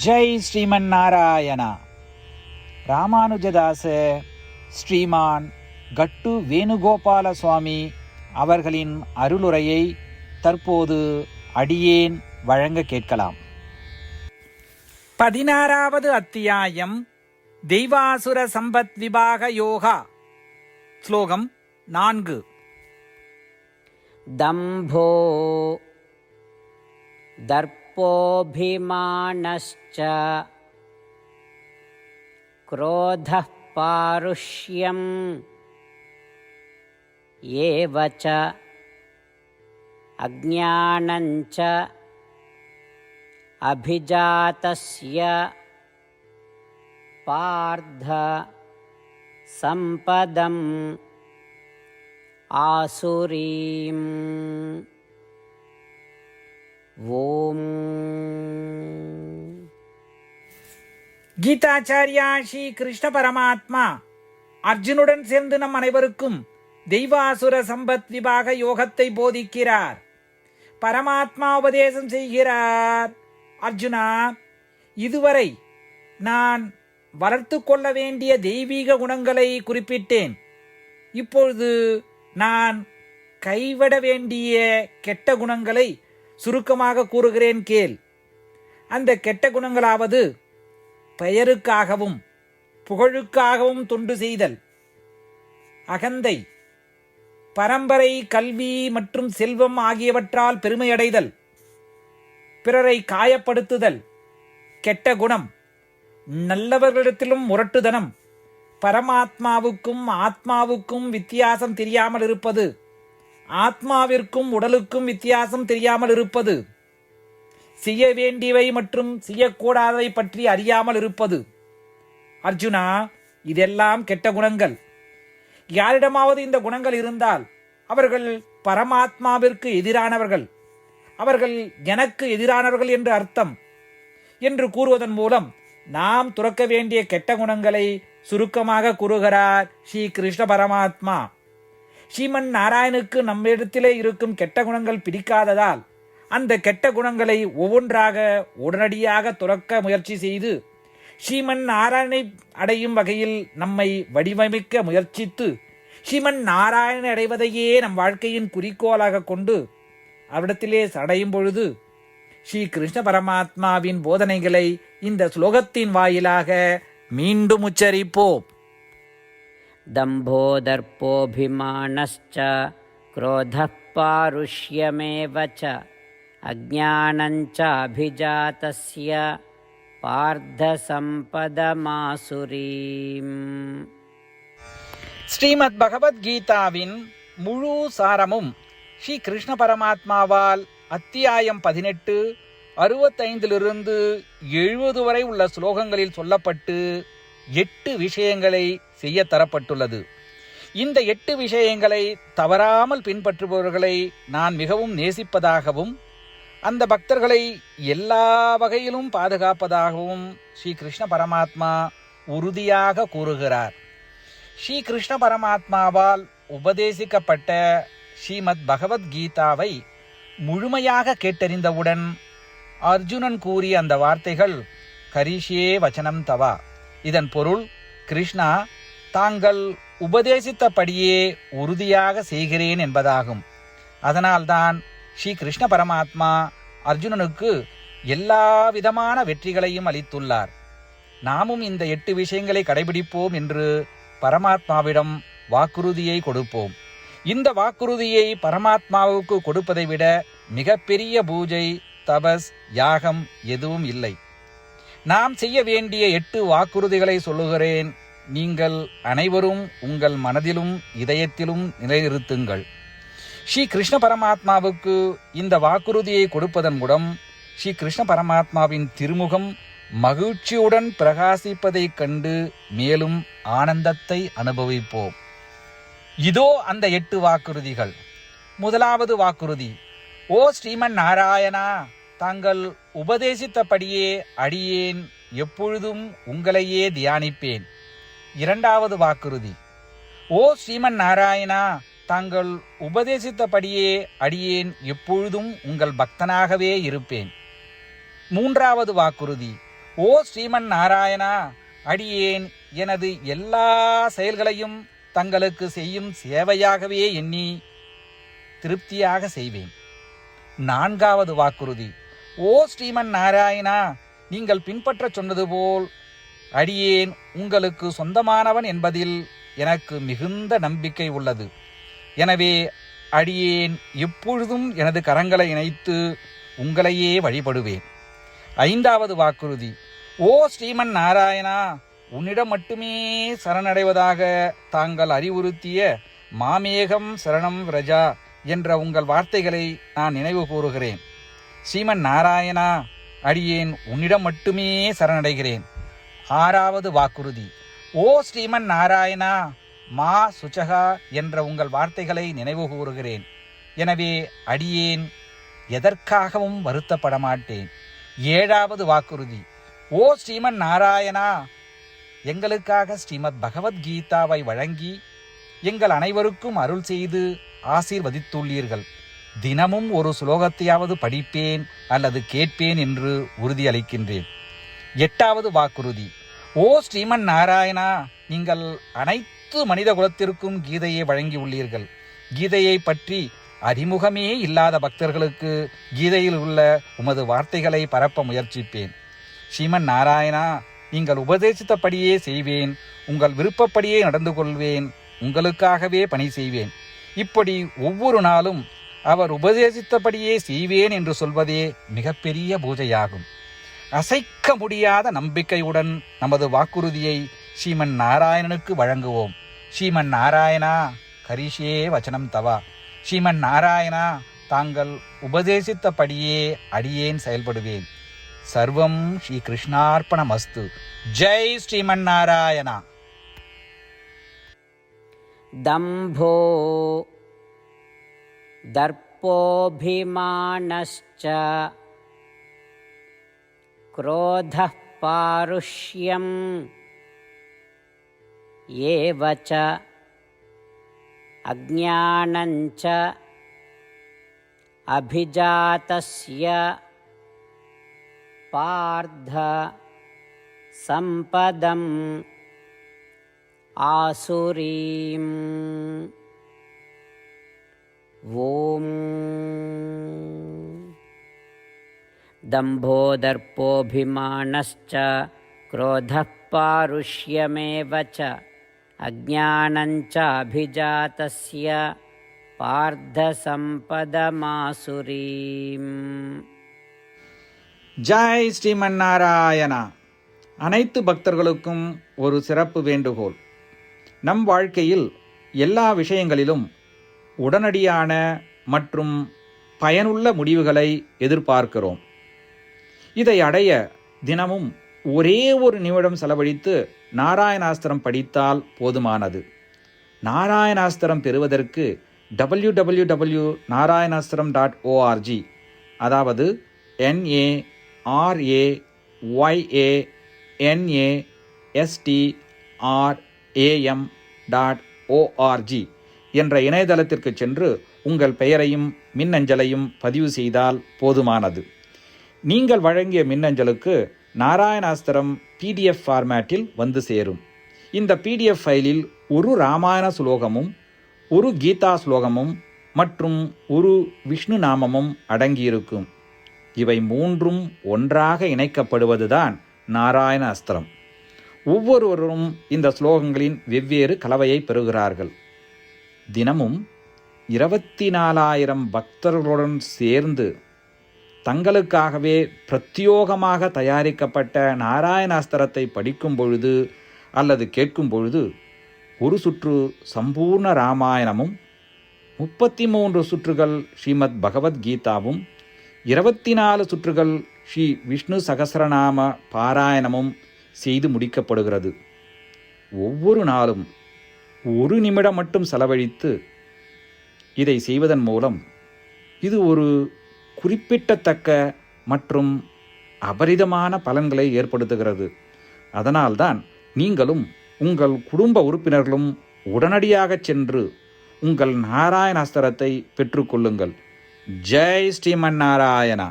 ஜெய் ஸ்ரீமன் நாராயணா. ராமானுஜதாச ஸ்ரீமான் கட்டு வேணுகோபால சுவாமி அவர்களின் அருளுரையை தற்போது அடியேன் வழங்க கேட்கலாம். 16வது அத்தியாயம் தெய்வாசுர சம்பத் விபாக யோகா. ஸ்லோகம் 4. தம்போ தர்ப்போபிமானஸ்ச க்ரோதः பாருஷ்யம் ஏவச அஜ்ஞானஞ்ச அபிஜாதஸ்ய பார்த்த சம்பதம் ஆசுரீம். ஓம். கீதாச்சாரியா ஸ்ரீ கிருஷ்ண பரமாத்மா அர்ஜுனுடன் சேர்ந்து நம் அனைவருக்கும் தெய்வாசுர சம்பத் விபாக யோகத்தை போதிக்கிறார். பரமாத்மா உபதேசம் செய்கிறார். அர்ஜுனா, இதுவரை நான் வளர்த்து கொள்ள வேண்டிய தெய்வீக குணங்களை குறிப்பிட்டேன். இப்பொழுது நான் கைவிட வேண்டிய கெட்ட குணங்களை சுருக்கமாக கூறுகிறேன் கேள். அந்த கெட்ட குணங்களாவது பெயருக்காகவும் புகழுக்காகவும் தொண்டு செய்தல், அகந்தை, பரம்பரை, கல்வி மற்றும் செல்வம் ஆகியவற்றால் பெருமையடைதல், பிறரை காயப்படுத்துதல். கெட்ட குணம் நல்லவர்களிடத்திலும் முரட்டுதனம், பரமாத்மாவுக்கும் ஆத்மாவுக்கும் வித்தியாசம் தெரியாமல் இருப்பது, ஆத்மாவிற்கும் உடலுக்கும் வித்தியாசம் தெரியாமல் இருப்பது, செய்ய வேண்டியவை மற்றும் செய்யக்கூடாதவை பற்றி அறியாமல் இருப்பது. அர்ஜுனா, இதெல்லாம் கெட்ட குணங்கள். யாரிடமாவது இந்த குணங்கள் இருந்தால் அவர்கள் பரமாத்மாவிற்கு எதிரானவர்கள், அவர்கள் எனக்கு எதிரானவர்கள் என்று அர்த்தம் என்று கூறுவதன் மூலம் நாம் துறக்க வேண்டிய கெட்ட குணங்களை சுருக்கமாக கூறுகிறார் ஸ்ரீ கிருஷ்ண பரமாத்மா. ஸ்ரீமன் நாராயணுக்கு நம்மிடத்திலே இருக்கும் கெட்ட குணங்கள் பிடிக்காததால் அந்த கெட்ட குணங்களை ஒவ்வொன்றாக உடனடியாக துறக்க முயற்சி செய்து ஸ்ரீமன் நாராயணனை அடையும் வகையில் நம்மை வடிவமைக்க முயற்சித்து ஸ்ரீமன் நாராயணனை அடைவதையே நம் வாழ்க்கையின் குறிக்கோளாக கொண்டு அவ்விடத்திலே அடையும் பொழுது ஸ்ரீ கிருஷ்ண பரமாத்மாவின் போதனைகளை இந்த ஸ்லோகத்தின் வாயிலாக மீண்டும் உச்சரிப்போம். தம்போ தர்ப்போபிமானஸ்ச க்ரோதः பாருஷ்யமேவச அஜ்ஞானஞ்ச அபிஜாதஸ்ய பார்த்த சம்பதமாசுரீம். ஸ்ரீமத் பகவத்கீதாவின் முழு சாரமும் ஸ்ரீ கிருஷ்ண பரமாத்மாவால் அத்தியாயம் 18 65 70 வரை உள்ள ஸ்லோகங்களில் சொல்லப்பட்டு 8 விஷயங்களை செய்ய தரப்பட்டுள்ளது. இந்த 8 விஷயங்களை தவறாமல் பின்பற்றுபவர்களை நான் மிகவும் நேசிப்பதாகவும் அந்த பக்தர்களை எல்லா வகையிலும் பாதுகாப்பதாகவும் ஸ்ரீ கிருஷ்ண பரமாத்மா உறுதியாக கூறுகிறார். ஸ்ரீ கிருஷ்ண பரமாத்மாவால் உபதேசிக்கப்பட்ட ஸ்ரீமத் பகவத்கீதாவை முழுமையாக கேட்டறிந்தவுடன் அர்ஜுனன் கூறிய அந்த வார்த்தைகள் கரிஷ்யே வச்சனம் தவா. இதன் பொருள், கிருஷ்ணா, தாங்கள் உபதேசித்தபடியே உறுதியாக செய்கிறேன் என்பதாகும். அதனால்தான் ஸ்ரீ கிருஷ்ண பரமாத்மா அர்ஜுனனுக்கு எல்லா விதமான வெற்றிகளையும் அளித்துள்ளார். நாமும் இந்த 8 விஷயங்களை கடைபிடிப்போம் என்று பரமாத்மாவிடம் வாக்குறுதியை கொடுப்போம். இந்த வாக்குறுதியை பரமாத்மாவுக்கு கொடுப்பதை விட மிகப்பெரிய பூஜை, தபஸ், யாகம் எதுவும் இல்லை. நாம் செய்ய வேண்டிய 8 வாக்குறுதிகளை சொல்லுகிறேன். நீங்கள் அனைவரும் உங்கள் மனதிலும் இதயத்திலும் நிலைநிறுத்துங்கள். ஸ்ரீ கிருஷ்ண பரமாத்மாவுக்கு இந்த வாக்குறுதியை கொடுப்பதன் மூலம் ஸ்ரீ கிருஷ்ண பரமாத்மாவின் திருமுகம் மகிழ்ச்சியுடன் பிரகாசிப்பதைக் கண்டு மேலும் ஆனந்தத்தை அனுபவிப்போம். இதோ அந்த 8 வாக்குறுதிகள். முதலாவது வாக்குறுதி: ஓ ஸ்ரீமன் நாராயணா, தாங்கள் உபதேசித்தபடியே அடியேன் எப்பொழுதும் உங்களையே தியானிப்பேன். இரண்டாவது வாக்குறுதி: ஓ ஸ்ரீமன் நாராயணா, தாங்கள் உபதேசித்தபடியே அடியேன் எப்பொழுதும் உங்கள் பக்தனாகவே இருப்பேன். மூன்றாவது வாக்குறுதி: ஓ ஸ்ரீமன் நாராயணா, அடியேன் எனது எல்லா செயல்களையும் தங்களுக்கு செய்யும் சேவையாகவே எண்ணி திருப்தியாக செய்வேன். 4வது வாக்குறுதி. ஓ ஸ்ரீமன் நாராயணா, நீங்கள் பின்பற்ற சொன்னது போல் அடியேன் உங்களுக்கு சொந்தமானவன் என்பதில் எனக்கு மிகுந்த நம்பிக்கை உள்ளது. எனவே அடியேன் எப்பொழுதும் எனது கரங்களை இணைத்து உங்களையே வழிபடுவேன். 5வது வாக்குறுதி. ஓ ஸ்ரீமன் நாராயணா, உன்னிடம் மட்டுமே சரணடைவதாக தாங்கள் அறிவுறுத்திய மாமேகம் சரணம் விரஜா என்ற உங்கள் வார்த்தைகளை நான் நினைவு கூறுகிறேன். ஸ்ரீமன் நாராயணா, அடியேன் உன்னிடம் மட்டுமே சரணடைகிறேன். 6வது வாக்குறுதி. ஓ ஸ்ரீமன் நாராயணா, மா சுச்சகா என்ற உங்கள் வார்த்தைகளை நினைவு கூறுகிறேன். எனவே அடியேன் எதற்காகவும் வருத்தப்பட மாட்டேன். 7வது வாக்குறுதி. ஓ ஸ்ரீமன் நாராயணா, எங்களுக்காக ஸ்ரீமத் பகவத்கீதாவை வழங்கி எங்கள் அனைவருக்கும் அருள் செய்து ஆசீர்வதித்துள்ளீர்கள். தினமும் ஒரு ஸ்லோகத்தையாவது படிப்பேன் அல்லது கேட்பேன் என்று உறுதியளிக்கின்றேன். 8வது வாக்குறுதி. ஓ ஸ்ரீமன் நாராயணா, நீங்கள் அனைத்து மனித குலத்திற்கும் கீதையை வழங்கியுள்ளீர்கள். கீதையை பற்றி அறிமுகமே இல்லாத பக்தர்களுக்கு கீதையில் உள்ள உமது வார்த்தைகளை பரப்ப முயற்சிப்பேன். ஸ்ரீமன் நாராயணா, நீங்கள் உபதேசித்தபடியே செய்வேன். உங்கள் விருப்பப்படியே நடந்து கொள்வேன். உங்களுக்காகவே பணி செய்வேன். இப்படி ஒவ்வொரு நாளும் அவர் உபதேசித்தபடியே செய்வேன் என்று சொல்வதே மிகப்பெரிய பூஜையாகும். அசைக்க முடியாத நம்பிக்கையுடன் நமது வாக்குறுதியை ஸ்ரீமன் நாராயணனுக்கு வழங்குவோம். ஸ்ரீமன் நாராயணா, கரிஷே வச்சனம் தவா. ஸ்ரீமன் நாராயணா, தாங்கள் உபதேசித்தபடியே அடியேன் செயல்படுவேன். சர்வம் ஸ்ரீ கிருஷ்ணார்ப்பணமஸ்து. ஜெய் ஸ்ரீமன் நாராயணா. தம்போ தர்ப்போபிமானஸ்ச क्रोधः पारुष्यम् एव च अज्ञानञ्च अभिजातस्य पार्थ सम्पदम् आसुरीम्. ॐ दम्भोदर्पोऽभिमानश्च क्रोधः पारुष्यमेव च अज्ञानञ्च अभिजातस्य पार्थसम्पदमासुरीम्. ஜெய் ஸ்ரீமன் நாராயணா. அனைத்து பக்தர்களுக்கும் ஒரு சிறப்பு வேண்டுகோள். நம் வாழ்க்கையில் எல்லா விஷயங்களிலும் உடனடியான மற்றும் பயனுள்ள முடிவுகளை எதிர்பார்க்கிறோம். இதை அடைய தினமும் ஒரே ஒரு நிமிடம் செலவழித்து நாராயணாஸ்திரம் படித்தால் போதுமானது. நாராயணாஸ்திரம் பெறுவதற்கு www.narayanaastram.org, அதாவது NARAYANASTRAM.org என்ற இணையதளத்திற்கு சென்று உங்கள் பெயரையும் மின்னஞ்சலையும் பதிவு செய்தால் போதுமானது. நீங்கள் வழங்கிய மின்னஞ்சலுக்கு நாராயணாஸ்திரம் PDF ஃபார்மேட்டில் வந்து சேரும். இந்த PDF ஃபைலில் ஒரு ராமாயண ஸ்லோகமும் ஒரு கீதா ஸ்லோகமும் மற்றும் ஒரு விஷ்ணு நாமமும் அடங்கியிருக்கும். இவை மூன்றும் ஒன்றாக இணைக்கப்படுவதுதான் நாராயண அஸ்திரம். ஒவ்வொருவரும் இந்த ஸ்லோகங்களின் வெவ்வேறு கலவையை பெறுகிறார்கள். தினமும் 24,000 பக்தர்களுடன் சேர்ந்து தங்களுக்காகவே பிரத்யோகமாக தயாரிக்கப்பட்ட நாராயணாஸ்திரத்தை படிக்கும் பொழுது அல்லது கேட்கும் பொழுது ஒரு சுற்று சம்பூர்ண ராமாயணமும் 33 சுற்றுகள் ஸ்ரீமத் பகவத்கீதாவும் 24 சுற்றுகள் ஸ்ரீ விஷ்ணு சகஸ்ரநாம பாராயணமும் செய்து முடிக்கப்படுகிறது. ஒவ்வொரு நாளும் ஒரு நிமிடம் மட்டும் செலவழித்து இதை செய்வதன் மூலம் இது ஒரு குறிப்பிடத்தக்க மற்றும் அபரிதமான பலன்களை ஏற்படுத்துகிறது. அதனால்தான் நீங்களும் உங்கள் குடும்ப உறுப்பினர்களும் உடனடியாக சென்று உங்கள் நாராயணாஸ்திரத்தை பெற்றுக்கொள்ளுங்கள். ஜெய் ஸ்ரீமன் நாராயணா.